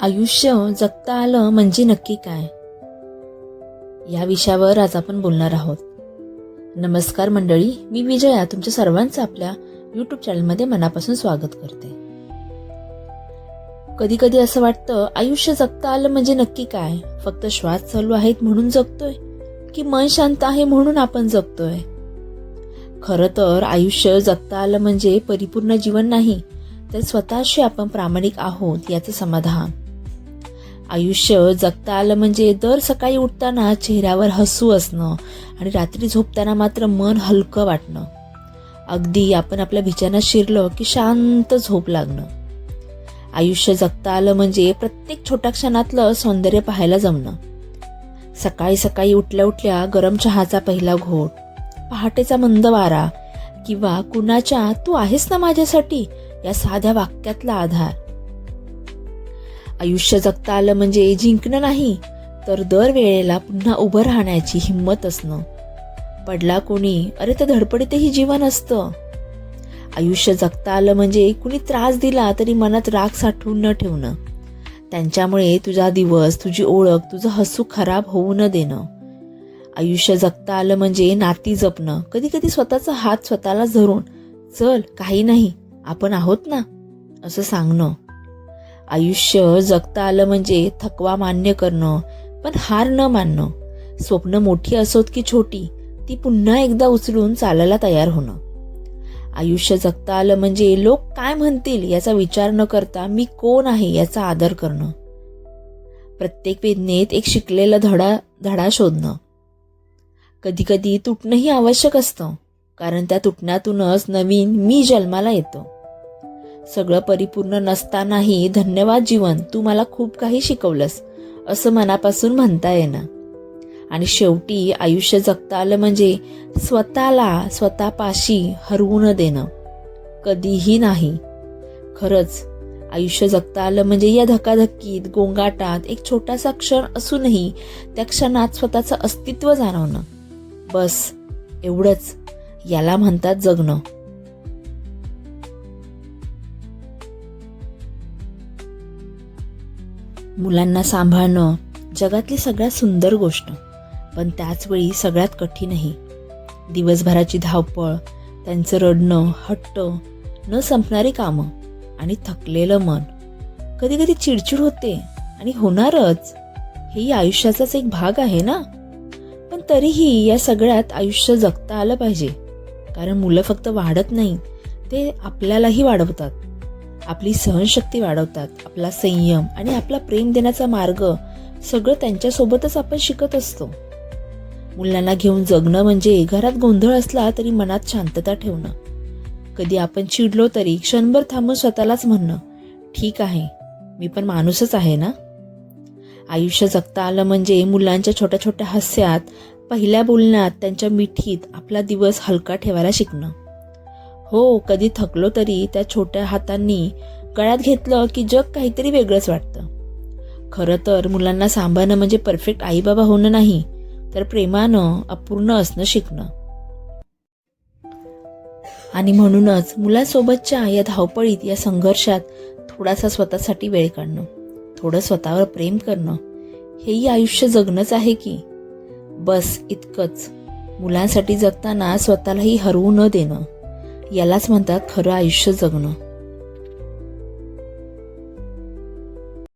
आयुष्य जगता आलं म्हणजे नक्की काय, या विषयावर आज आपण बोलणार आहोत. नमस्कार मंडळी, मी विजया तुमच्या सर्वांचं आपल्या YouTube चॅनलमध्ये मनापासून स्वागत करते. कधी कधी असं वाटतं, आयुष्य जगता आलं म्हणजे नक्की काय, फक्त श्वास चालू आहेत म्हणून जगतोय की मन शांत आहे म्हणून आपण जगतोय. खरं तर आयुष्य जगता आलं म्हणजे परिपूर्ण जीवन नाही, तर स्वतःशी आपण प्रामाणिक आहोत याचं समाधान. आयुष्य जगता आलं म्हणजे दर सकाळी उठताना चेहऱ्यावर हसू असणं आणि रात्री झोपताना मात्र मन हलकं वाटणं. अगदी आपण आपल्या बिछान्यात शिरलं की शांत झोप लागणं. आयुष्य जगता आलं म्हणजे प्रत्येक छोट्या क्षणातलं सौंदर्य पाहायला जमणं. सकाळी सकाळी उठल्या उठल्या गरम चहाचा पहिला घोट, पहाटेचा मंद वारा किंवा कुणाच्या "तू आहेस ना माझ्यासाठी" या साध्या वाक्यातला आधार. आयुष्य जगता आलं म्हणजे जिंकणं नाही, तर दर वेळेला पुन्हा उभं राहण्याची हिंमत असणं. पडला कोणी, अरे त्या धडपडीतही जीवन असतं. आयुष्य जगता आलं म्हणजे कुणी त्रास दिला तरी मनात राग साठवून न ठेवणं. त्यांच्यामुळे तुझा दिवस, तुझी ओळख, तुझं हसू खराब होऊ न देणं. आयुष्य जगता आलं म्हणजे नाती जपणं. कधी कधी स्वतःचा हात स्वतःला धरून, चल काही नाही, आपण आहोत ना, असं सांगणं. आयुष्य जगता आलं म्हणजे थकवा मान्य करणं, पण हार न मानणं. स्वप्न मोठी असोत की छोटी, ती पुन्हा एकदा उचलून चालायला तयार होणं. आयुष्य जगता आलं म्हणजे लोक काय म्हणतील याचा विचार न करता मी कोण आहे याचा आदर करणं. प्रत्येक वेदनेत एक शिकलेला धडा शोधणं. कधी कधी तुटणंही आवश्यक असतं, कारण त्या तुटण्यातूनच नवीन मी जन्माला येतो. सगळं परिपूर्ण नसतानाही धन्यवाद जीवन, तू मला खूप काही शिकवलंस, असं मनापासून म्हणता येणं. आणि शेवटी आयुष्य जगता आलं म्हणजे स्वतःला स्वतःपाशी हरवू न देणं, कधीही नाही. खरंच आयुष्य जगता आलं म्हणजे या धकाधकीत, गोंगाटात एक छोटासा क्षण असूनही त्या क्षणात स्वतःचं अस्तित्व जाणवणं. बस एवढंच, याला म्हणतात जगणं. मुलांना सांभाळणं जगातली सगळ्यात सुंदर गोष्ट, पण त्याचवेळी सगळ्यात कठीणही. दिवसभराची धावपळ, त्यांचं रडणं, हट्ट, न संपणारी कामं आणि थकलेलं मन. कधी कधी चिडचिड होते आणि होणारच, हेही आयुष्याचाच एक भाग आहे ना. पण तरीही या सगळ्यात आयुष्य जगता आलं पाहिजे, कारण मुलं फक्त वाढत नाही, ते आपल्यालाही वाढवतात. आपली सहनशक्ती वाढवतात, आपला संयम आणि आपला प्रेम देण्याचा मार्ग सगळं त्यांच्यासोबतच आपण शिकत असतो. मुलांना घेऊन जगणं म्हणजे घरात गोंधळ असला तरी मनात शांतता ठेवणं. कधी आपण चिडलो तरी क्षणभर थांबून स्वतःलाच म्हणणं, ठीक आहे, मी पण माणूसच आहे ना. आयुष्य जगता आलं म्हणजे मुलांच्या छोट्या छोट्या हास्यात, पहिल्या बोलण्यात, त्यांच्या मिठीत आपला दिवस हलका ठेवायला शिकणं. हो, कधी थकलो तरी त्या छोट्या हातांनी गळ्यात घेतलं की जग काहीतरी वेगळंच वाटतं. खरं तर मुलांना सांभाळणं म्हणजे परफेक्ट आई बाबा होणं नाही, तर प्रेमानं अपूर्ण असणं शिकणं. आणि म्हणूनच मुलांसोबतच्या या धावपळीत, या संघर्षात थोडासा स्वतःसाठी वेळ काढणं, थोडं स्वतःवर प्रेम करणं, हेही आयुष्य जगणंच आहे की. बस इतकंच. मुलांसाठी जगताना स्वतःलाही हरवू न देणं, यालाच म्हणतात खरं आयुष्य जगणं.